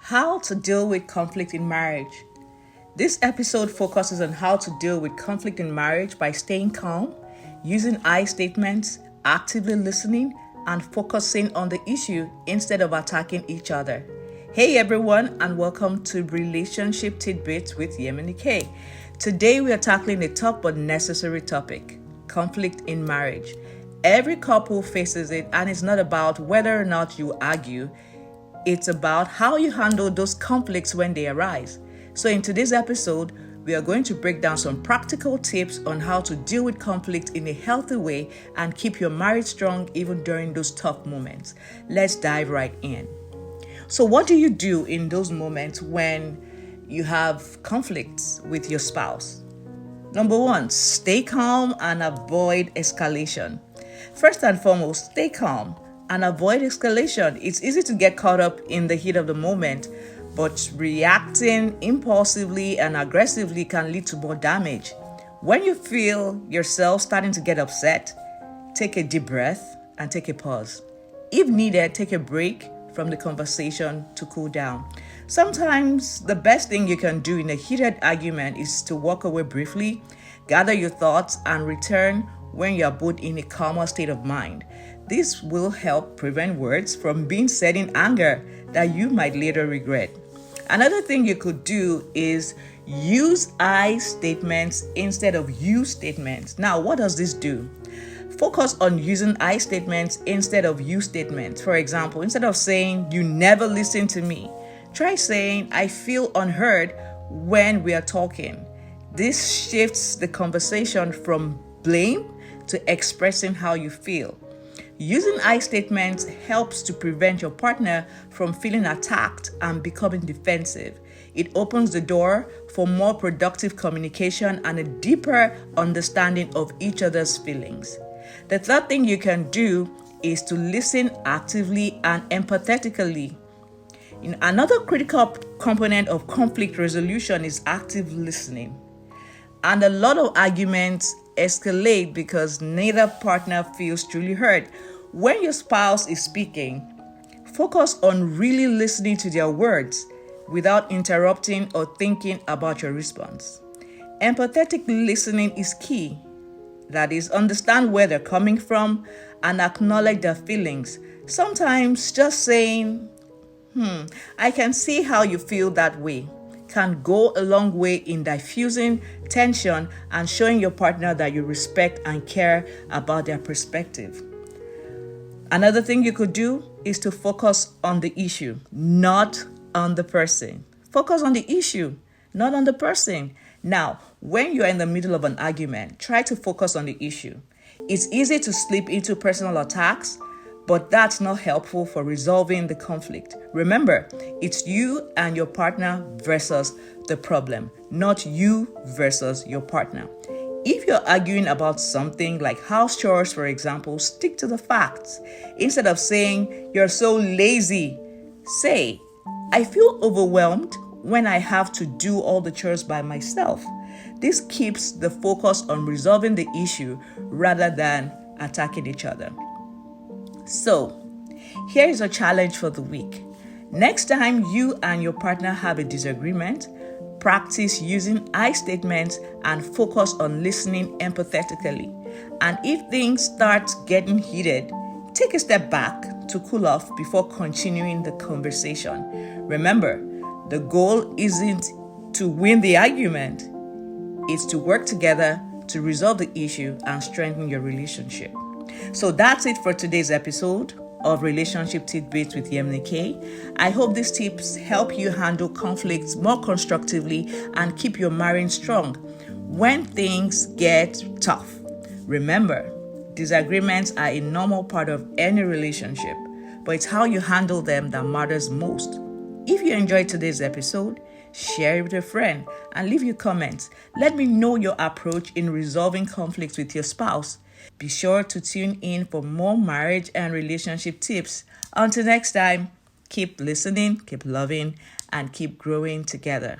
How to deal with conflict in marriage. This episode focuses on how to deal with conflict in marriage by staying calm, using I statements, actively listening, and focusing on the issue instead of attacking each other. Hey everyone, and welcome to Relationship Tidbits with Yemini K. Today we are tackling a tough but necessary topic: conflict in marriage. Every couple faces it, and it's not about whether or not you argue. It's about how you handle those conflicts when they arise. So in today's episode, we are going to break down some practical tips on how to deal with conflict in a healthy way and keep your marriage strong even during those tough moments. Let's dive right in. So what do you do in those moments when you have conflicts with your spouse? Number one, stay calm and avoid escalation. First and foremost, stay calm and avoid escalation. It's easy to get caught up in the heat of the moment, but reacting impulsively and aggressively can lead to more damage. When you feel yourself starting to get upset, take a deep breath and take a pause. If needed, take a break from the conversation to cool down. Sometimes the best thing you can do in a heated argument is to walk away briefly, gather your thoughts, and return when you are both in a calmer state of mind. This will help prevent words from being said in anger that you might later regret. Another thing you could do is use I statements instead of you statements. Now, what does this do? Focus on using I statements instead of you statements. For example, instead of saying, "You never listen to me," try saying, "I feel unheard when we are talking." This shifts the conversation from blame to expressing how you feel. Using I statements helps to prevent your partner from feeling attacked and becoming defensive. It opens the door for more productive communication and a deeper understanding of each other's feelings. The third thing you can do is to listen actively and empathetically. Another critical component of conflict resolution is active listening. And a lot of arguments escalate because neither partner feels truly heard. When your spouse is speaking, focus on really listening to their words without interrupting or thinking about your response. Empathetic listening is key. That is, understand where they're coming from and acknowledge their feelings. Sometimes just saying, "I can see how you feel that way," can go a long way in diffusing tension and showing your partner that you respect and care about their perspective. Another thing you could do is to focus on the issue, not on the person. Focus on the issue, not on the person. Now, when you're in the middle of an argument, try to focus on the issue. It's easy to slip into personal attacks, but that's not helpful for resolving the conflict. Remember, it's you and your partner versus the problem, not you versus your partner. If you're arguing about something like house chores, for example, stick to the facts. Instead of saying, "You're so lazy," say, "I feel overwhelmed when I have to do all the chores by myself." This keeps the focus on resolving the issue rather than attacking each other. So, here is a challenge for the week. Next time you and your partner have a disagreement, practice using I statements and focus on listening empathetically. And if things start getting heated, take a step back to cool off before continuing the conversation. Remember, the goal isn't to win the argument, it's to work together to resolve the issue and strengthen your relationship. So that's it for today's episode of Relationship Tidbits with Yemini K. I hope these tips help you handle conflicts more constructively and keep your marriage strong when things get tough. Remember, disagreements are a normal part of any relationship, but it's how you handle them that matters most. If you enjoyed today's episode, share it with a friend and leave your comments. Let me know your approach in resolving conflicts with your spouse. Be sure to tune in for more marriage and relationship tips. Until next time, keep listening, keep loving, and keep growing together.